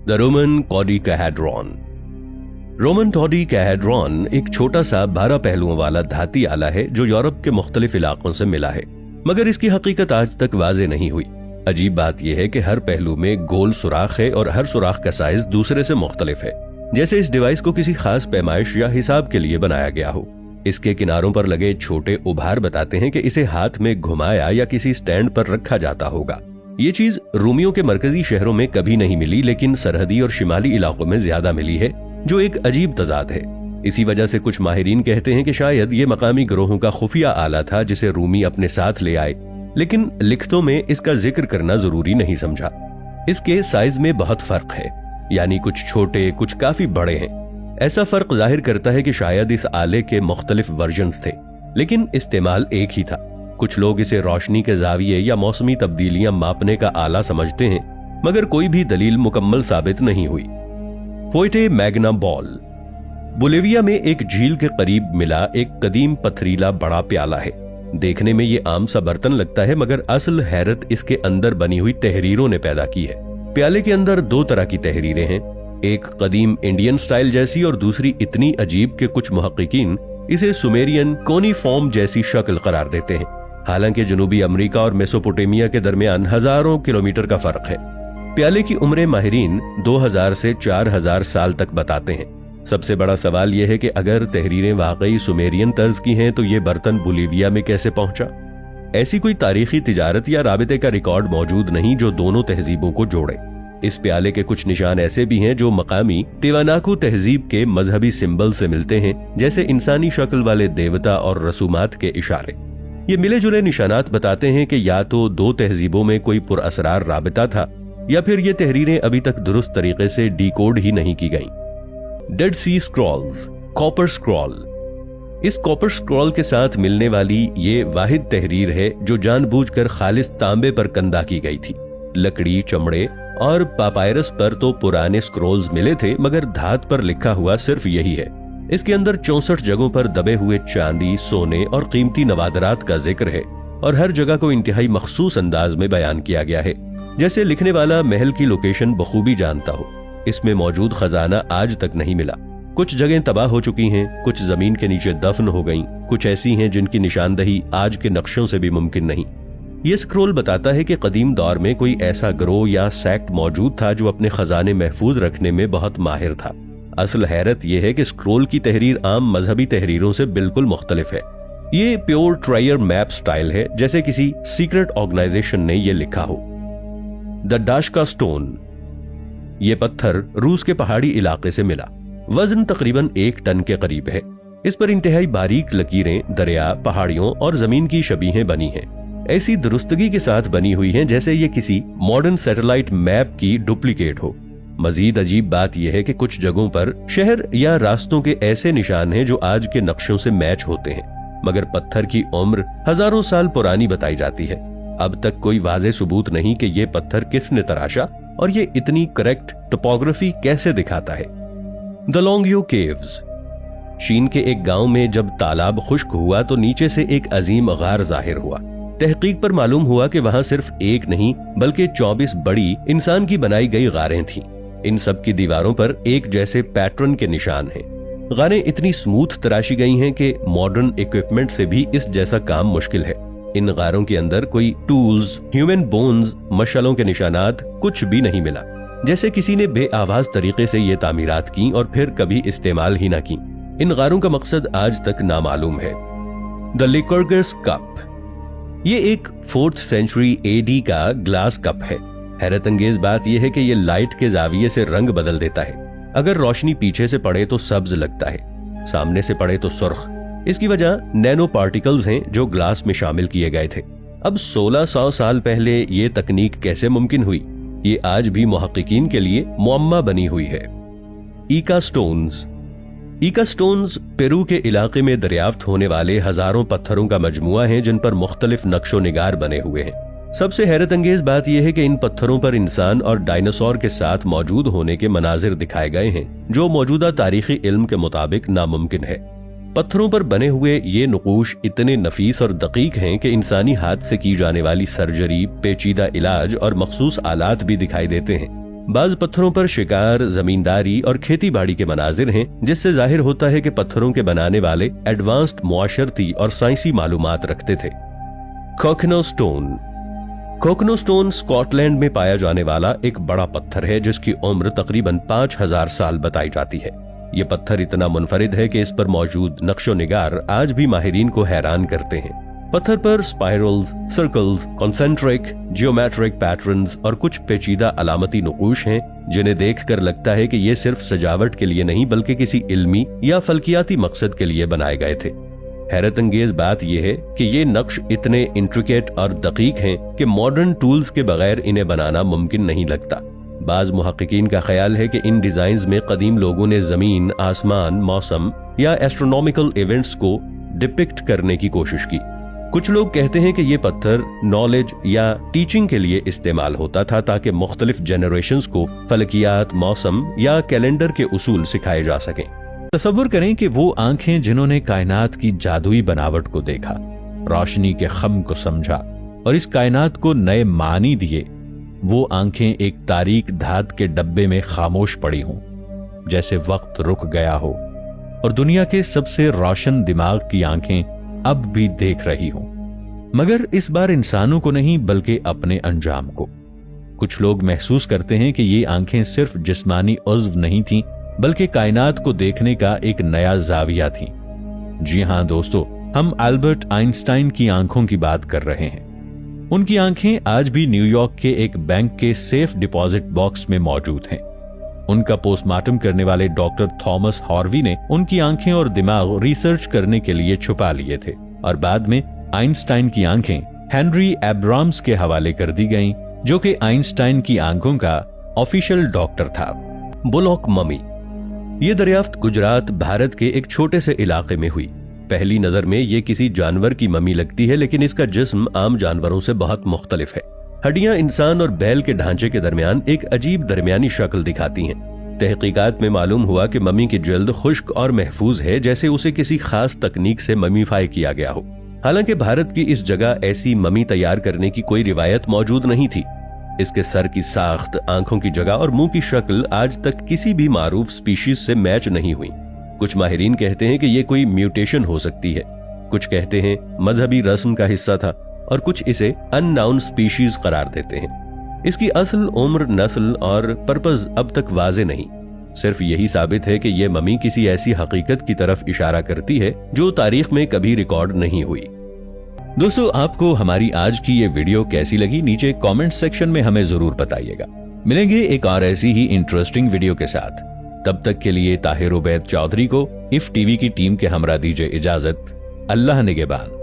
The Roman dodecahedron. Roman dodecahedron एक छोटा सा 12 पहलुओं वाला धाती आला है जो यूरोप के मुख्तलिफ इलाकों से मिला है, मगर इसकी हकीकत आज तक वाज़ेह नहीं हुई। अजीब बात यह है कि हर पहलू में गोल सुराख है और हर सुराख का साइज दूसरे से मुख्तलिफ है, जैसे इस डिवाइस को किसी खास पैमाइश या हिसाब के लिए बनाया गया हो। इसके किनारों पर लगे छोटे उभार बताते हैं कि इसे हाथ में घुमाया या किसी स्टैंड पर रखा जाता होगा। ये चीज रोमियों के मरकजी शहरों में कभी नहीं मिली, लेकिन सरहदी और शिमाली इलाकों में ज्यादा मिली है, जो एक अजीब तजाद है। इसी वजह से कुछ माहिरीन कहते हैं कि शायद ये मकामी गिरोहों का खुफिया आला था जिसे रूमी अपने साथ ले आए, लेकिन लिखतों में इसका जिक्र करना जरूरी नहीं समझा। इसके साइज में बहुत फर्क है, यानी कुछ छोटे कुछ काफी बड़े हैं। ऐसा फर्क जाहिर करता है कि शायद इस आले के मुख्तलिफ वर्जन्स थे, लेकिन इस्तेमाल एक ही था। कुछ लोग इसे रोशनी के जाविये या मौसमी तब्दीलियां मापने का आला समझते हैं, मगर कोई भी दलील मुकम्मल साबित नहीं हुई। फोइटे मैग्ना बॉल बोलिविया में एक झील के करीब मिला एक कदीम पथरीला बड़ा प्याला है। देखने में ये आम सा बर्तन लगता है, मगर असल हैरत इसके अंदर बनी हुई तहरीरों ने पैदा की है। प्याले के अंदर 2 तरह की तहरीरें हैं, एक कदीम इंडियन स्टाइल जैसी और दूसरी इतनी अजीब कि कुछ मुहक्किकीन इसे सुमेरियन कोनीफॉर्म जैसी शक्ल करार देते हैं। हालांकि जनूबी अमेरिका और मेसोपोटामिया के दरमियान हजारों किलोमीटर का फर्क है। प्याले की उम्रें माहिरीन 2000 से 4000 साल तक बताते हैं। सबसे बड़ा सवाल यह है कि अगर तहरीरें वाकई सुमेरियन तर्ज की हैं तो ये बर्तन बोलिविया में कैसे पहुंचा? ऐसी कोई तारीखी तिजारत या राबिते का रिकॉर्ड मौजूद नहीं जो दोनों तहजीबों को जोड़े। इस प्याले के कुछ निशान ऐसे भी हैं जो मकामी तिवानाकू तहजीब के मजहबी सिंबल से मिलते हैं, जैसे इंसानी शक्ल वाले देवता और रसूमात के इशारे। ये मिले जुले निशानात बताते हैं कि या तो 2 तहजीबों में कोई पुरअसरार राबिता था, या फिर ये तहरीरें अभी तक दुरुस्त तरीके से डिकोड ही नहीं की गईं। डेड सी स्क्रॉल्स, कॉपर स्क्रॉल। इस कॉपर स्क्रॉल के साथ मिलने वाली ये वाहिद तहरीर है जो जानबूझकर खालिस तांबे पर कंदा की गई थी। लकड़ी, चमड़े और पापायरस पर तो पुराने स्क्रोल्स मिले थे, मगर धात पर लिखा हुआ सिर्फ यही है। इसके अंदर 64 जगहों पर दबे हुए चांदी, सोने और कीमती नवादरात का जिक्र है, और हर जगह को इंतहाई मखसूस अंदाज में बयान किया गया है, जैसे लिखने वाला महल की लोकेशन बखूबी जानता हो। इसमें मौजूद खजाना आज तक नहीं मिला। कुछ जगहें तबाह हो चुकी हैं, कुछ जमीन के नीचे दफन हो गईं, कुछ ऐसी हैं जिनकी निशानदही आज के नक्शों से भी मुमकिन नहीं। ये स्क्रोल बताता है कि कदीम दौर में कोई ऐसा ग्रोह या सेक्ट मौजूद था जो अपने खजाने महफूज रखने में बहुत माहिर था। असल हैरत यह है कि स्क्रोल की तहरीर आम मजहबी तहरीरों से बिल्कुल मुख्तलिफ है। ये प्योर ट्रायर मैप स्टाइल है, जैसे किसी सीक्रेट ऑर्गेनाइजेशन ने यह लिखा हो। The Dashka stone. ये पत्थर रूस के पहाड़ी इलाके से मिला। वजन तकरीबन 1 टन के करीब है। इस पर इंतहाई बारीक लकीरें दरिया, पहाड़ियों और जमीन की शबीहें बनी हैं। ऐसी दुरुस्तगी के साथ बनी हुई हैं जैसे ये किसी मॉडर्न सैटेलाइट मैप की डुप्लीकेट हो। मजीद अजीब बात यह है कि कुछ जगहों पर शहर या रास्तों के ऐसे निशान हैं जो आज के नक्शों से मैच होते हैं, मगर पत्थर की उम्र हजारों साल पुरानी बताई जाती है। अब तक कोई वाज़ेह सबूत नहीं कि ये पत्थर किसने तराशा और ये इतनी करेक्ट टोपोग्राफी कैसे दिखाता है। The Longyou caves. चीन के एक गांव में जब तालाब खुश्क हुआ तो नीचे से एक अजीम गार जाहिर हुआ। तहकीक पर मालूम हुआ कि वहां सिर्फ एक नहीं बल्कि 24 बड़ी इंसान की बनाई गई गारें थीं। इन सब की दीवारों पर एक जैसे पैटर्न के निशान हैं। गारें इतनी स्मूथ तराशी गई हैं कि मॉडर्न इक्विपमेंट से भी इस जैसा काम मुश्किल है। इन गारों के अंदर कोई टूल्स, ह्यूमन बोन्स, मशालों के निशानात कुछ भी नहीं मिला, जैसे किसी ने बेआवाज तरीके से ये तामीरात की और फिर कभी इस्तेमाल ही ना की। इन गारों का मकसद आज तक नामालूम है। The Lycurgus cup. ये एक 4th सेंचुरी AD का ग्लास कप है। हैरत अंगेज बात यह है कि ये लाइट के जाविये से रंग बदल देता है। अगर रोशनी पीछे से पड़े तो सब्ज लगता है, सामने से पड़े तो सुर्ख। इसकी वजह नैनो पार्टिकल्स हैं जो ग्लास में शामिल किए गए थे। अब 1600 साल पहले ये तकनीक कैसे मुमकिन हुई, ये आज भी मुहक्किकीन के लिए मुअम्मा बनी हुई है। ईका स्टोन्स। ईका स्टोन्स पेरू के इलाके में दरियाफ्त होने वाले हजारों पत्थरों का मजमुआ है जिन पर मुख्तलिफ नक्शो निगार बने हुए हैं। सबसे हैरत अंगेज बात यह है कि इन पत्थरों पर इंसान और डायनासोर के साथ मौजूद होने के मनाजिर दिखाए गए हैं जो मौजूदा तारीखी इल्म के मुताबिक नामुमकिन है। पत्थरों पर बने हुए ये नकूश इतने नफीस और दकीक हैं कि इंसानी हाथ से की जाने वाली सर्जरी, पेचीदा इलाज और मखसूस आलात भी दिखाई देते हैं। बाज पत्थरों पर शिकार, जमींदारी और खेती बाड़ी के मनाजिर हैं, जिससे जाहिर होता है कि पत्थरों के बनाने वाले एडवांस्ड मुआशरती और साइंसी मालूमात रखते थे। कोकनो स्टोन। कोकनो स्टोन स्कॉटलैंड में पाया जाने वाला एक बड़ा पत्थर है जिसकी उम्र तकरीबन 5000 साल बताई जाती है। यह पत्थर इतना मुनफरिद है कि इस पर मौजूद नक्शो निगार आज भी माहिरीन को हैरान करते हैं। पत्थर पर spirals, circles, concentric, geometric patterns और कुछ पेचीदा अलामती नुकूश हैं, जिन्हें देखकर लगता है कि ये सिर्फ सजावट के लिए नहीं बल्कि किसी इल्मी या फल्कियाती मकसद के लिए बनाए गए थे। हैरत अंगेज बात यह है कि ये नक्श इतने इंट्रिकेट और दकीक हैं कि मॉडर्न टूल्स के बगैर इन्हें बनाना मुमकिन नहीं लगता। बाज मुहक्किकीन का ख्याल है कि इन डिजाइन्स में कदीम लोगों ने जमीन, आसमान, मौसम या एस्ट्रोनॉमिकल इवेंट्स को डिपिक्ट करने की कोशिश की। कुछ लोग कहते हैं कि ये पत्थर नॉलेज या टीचिंग के लिए इस्तेमाल होता था ताकि मुख्तलिफ जनरेशंस को फलकियात, मौसम या कैलेंडर के उसूल सिखाए जा सकें। तसव्वुर करें कि वो आंखें जिन्होंने कायनात की जादुई बनावट को देखा, रोशनी के खम को समझा और इस कायनात को नए मानी दिए, वो आंखें एक तारीक धात के डब्बे में खामोश पड़ी हों, जैसे वक्त रुक गया हो और दुनिया के सबसे रोशन दिमाग की आंखें अब भी देख रही हों, मगर इस बार इंसानों को नहीं बल्कि अपने अंजाम को। कुछ लोग महसूस करते हैं कि ये आंखें सिर्फ जिस्मानी उज़्व नहीं थीं बल्कि कायनात को देखने का एक नया जाविया थी। जी हां दोस्तों, हम अल्बर्ट आइंस्टाइन की आंखों की बात कर रहे हैं। उनकी आंखें आज भी न्यूयॉर्क के एक बैंक के सेफ डिपॉजिट बॉक्स में मौजूद हैं। उनका पोस्टमार्टम करने वाले डॉक्टर थॉमस हॉर्वी ने उनकी आंखें और दिमाग रिसर्च करने के लिए छुपा लिए थे और बाद में आइंस्टाइन की आंखें हेनरी एब्राम्स के हवाले कर दी गईं, जो कि आइंस्टाइन की आंखों का ऑफिशियल डॉक्टर था। Bullock mummy. ये दरियाफ्त गुजरात, भारत के एक छोटे से इलाके में हुई। पहली नजर में ये किसी जानवर की ममी लगती है, लेकिन इसका जिस्म आम जानवरों से बहुत मुख्तलिफ है। हड्डियां इंसान और बैल के ढांचे के दरमियान एक अजीब दरमियानी शक्ल दिखाती हैं। तहकीकात में मालूम हुआ कि ममी की जल्द खुश्क और महफूज है, जैसे उसे किसी खास तकनीक से ममीफाई किया गया हो। हालांकि भारत की इस जगह ऐसी ममी तैयार करने की कोई रिवायत मौजूद नहीं थी। इसके सर की साख्त, आंखों की जगह और मुंह की शक्ल आज तक किसी भी मारूफ स्पीशीज से मैच नहीं हुई। कुछ माहिरीन कहते हैं कि ये कोई म्यूटेशन हो सकती है, कुछ कहते हैं मजहबी रस्म का हिस्सा था और कुछ इसे अननाउन स्पीशीज करार देते हैं। इसकी असल उम्र, नस्ल और पर्पस अब तक वाजे नहीं। सिर्फ यही साबित है कि यह ममी किसी ऐसी हकीकत की तरफ इशारा करती है जो तारीख में कभी रिकॉर्ड नहीं हुई। दोस्तों, आपको हमारी आज की ये वीडियो कैसी लगी नीचे कमेंट सेक्शन में हमें जरूर बताइएगा। मिलेंगे एक और ऐसी ही इंटरेस्टिंग वीडियो के साथ। तब तक के लिए ताहिर उबैद चौधरी को इफ टीवी की टीम के हमरा दीजिए इजाजत। अल्लाह निगहबान।